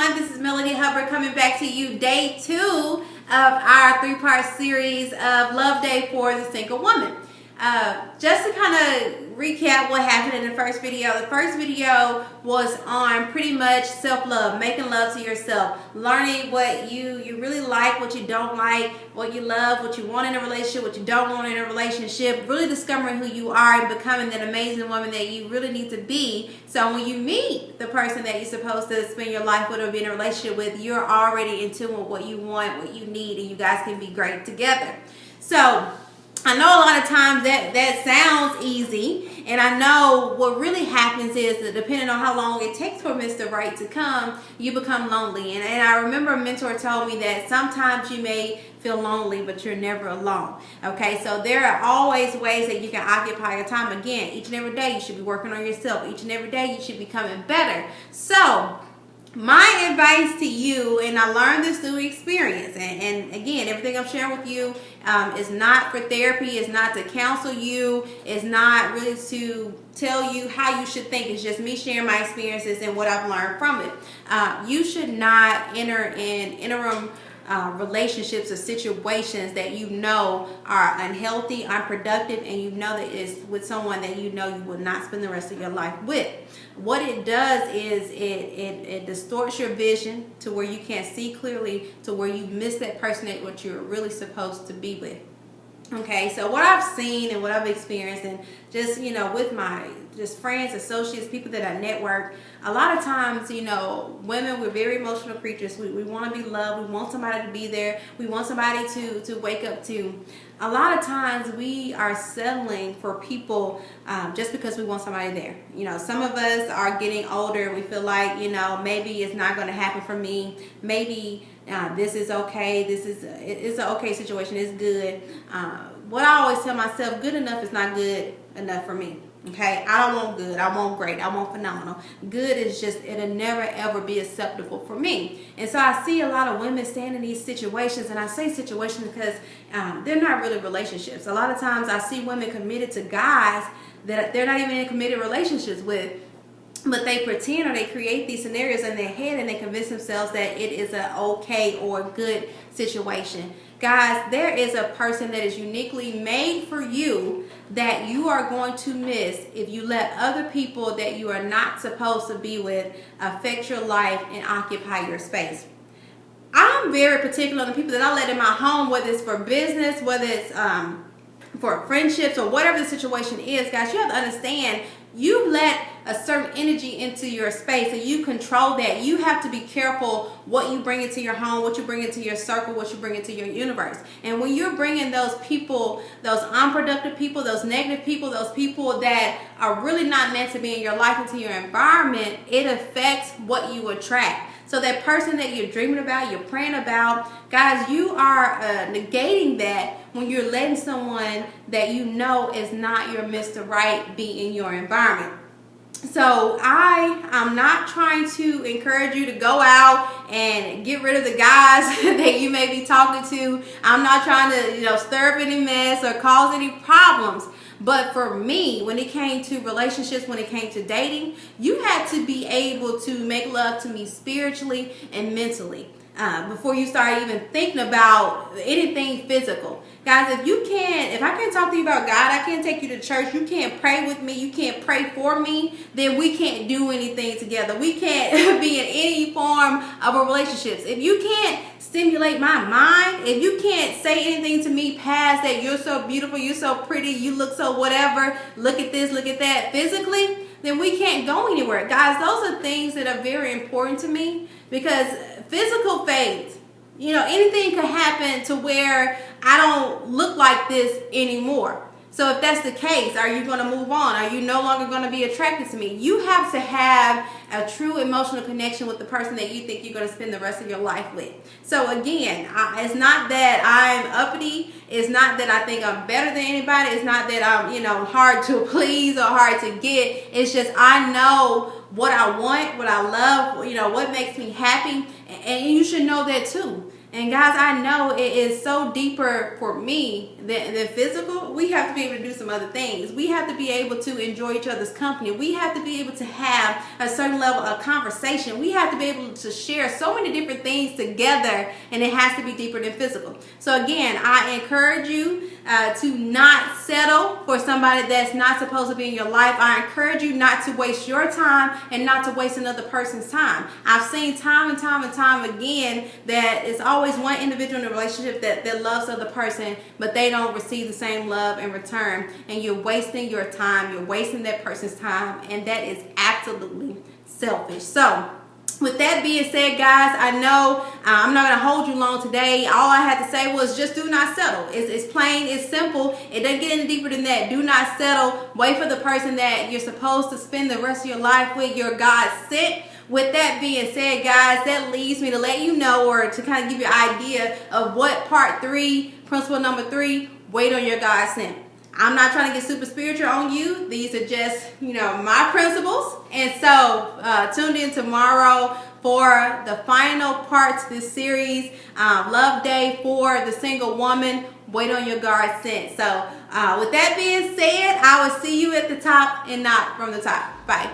everyone. This is Melody Hubbard coming back to you, day 2 of our 3-part series of Love Day for the Single Woman. Just to kind of recap what happened in the first video. The first video was on pretty much self-love, making love to yourself, learning what you really like, what you don't like, what you love, what you want in a relationship, what you don't want in a relationship, really discovering who you are and becoming that amazing woman that you really need to be. So when you meet the person that you're supposed to spend your life with or be in a relationship with, you're already in tune with what you want, what you need, and you guys can be great together. So I know a lot of times that sounds easy, and I know what really happens is that depending on how long it takes for Mr. Right to come, you become lonely. And I remember a mentor told me that sometimes you may feel lonely, but you're never alone. Okay, so there are always ways that you can occupy your time. Again, each and every day you should be working on yourself. Each and every day you should be becoming better. So my advice to you, and I learned this through experience, and again, everything I'm sharing with you is not for therapy, is not to counsel you, is not really to tell you how you should think. It's just me sharing my experiences and what I've learned from it. You should not enter in interim relationships or situations that you know are unhealthy, unproductive, and you know that it's with someone that you know you will not spend the rest of your life with. What it does is it distorts your vision to where you can't see clearly, to where you miss that person that what you're really supposed to be with. Okay, so what I've seen and what I've experienced, and just, you know, with my just friends, associates, people that I network, a lot of times, you know, women, we're very emotional creatures. We want to be loved. We want somebody to be there. We want somebody to wake up to. A lot of times we are settling for people just because we want somebody there. You know, some of us are getting older. We feel like, you know, maybe it's not going to happen for me. Maybe this is okay. It's an okay situation. It's good. What I always tell myself, good enough is not good enough for me. Okay, I don't want good, I want great, I want phenomenal. Good is just, it'll never ever be acceptable for me. And so I see a lot of women staying in these situations, and I say situations because they're not really relationships. A lot of times I see women committed to guys that they're not even in committed relationships with, but they pretend or they create these scenarios in their head and they convince themselves that it is an okay or good situation. Guys, there is a person that is uniquely made for you that you are going to miss if you let other people that you are not supposed to be with affect your life and occupy your space. I'm very particular on the people that I let in my home, whether it's for business, whether it's for friendships or whatever the situation is. Guys, you have to understand, you let a certain energy into your space and you control that. You have to be careful what you bring into your home, what you bring into your circle, what you bring into your universe. And when you're bringing those people, those unproductive people, those negative people, those people that are really not meant to be in your life, into your environment, it affects what you attract. So that person that you're dreaming about, you're praying about, guys, you are negating that when you're letting someone that you know is not your Mr. Right be in your environment. So I'm not trying to encourage you to go out and get rid of the guys that you may be talking to. I'm not trying to, you know, stir up any mess or cause any problems. But for me, when it came to relationships, when it came to dating, you had to be able to make love to me spiritually and mentally before you start even thinking about anything physical. Guys, if I can't talk to you about God, I can't take you to church, you can't pray with me, you can't pray for me, then we can't do anything together. We can't be in any form of a relationship. If you can't stimulate my mind, if you can't say anything to me past that you're so beautiful, you're so pretty, you look so whatever, look at this, look at that physically, then we can't go anywhere. Guys, those are things that are very important to me because physical fades. You know, anything could happen to where I don't look like this anymore. So if that's the case, are you going to move on? Are you no longer going to be attracted to me? You have to have a true emotional connection with the person that you think you're going to spend the rest of your life with. So again, it's not that I'm uppity. It's not that I think I'm better than anybody. It's not that I'm, you know, hard to please or hard to get. It's just I know what I want, what I love, you know, what makes me happy. And you should know that too. And guys, I know it is so deeper for me than physical. We have to be able to do some other things. We have to be able to enjoy each other's company. We have to be able to have a certain level of conversation. We have to be able to share so many different things together, and it has to be deeper than physical. So again, I encourage you to not settle for somebody that's not supposed to be in your life. I encourage you not to waste your time and not to waste another person's time. I've seen time and time again that it's always one individual in a relationship that loves the other person, but they don't receive the same love in return, and you're wasting your time, you're wasting that person's time, and that is absolutely selfish. So with that being said, guys, I know I'm not going to hold you long today. All I had to say was just do not settle. It's plain, it's simple. It doesn't get any deeper than that. Do not settle. Wait for the person that you're supposed to spend the rest of your life with, your God sent. With that being said, guys, that leads me to let you know, or to kind of give you an idea of what part 3, principle number 3, wait on your God sent. I'm not trying to get super spiritual on you. These are just, my principles. And so tune in tomorrow for the final parts of this series, Love Day for the Single Woman. Wait on your God sent. So with that being said, I will see you at the top and not from the top. Bye.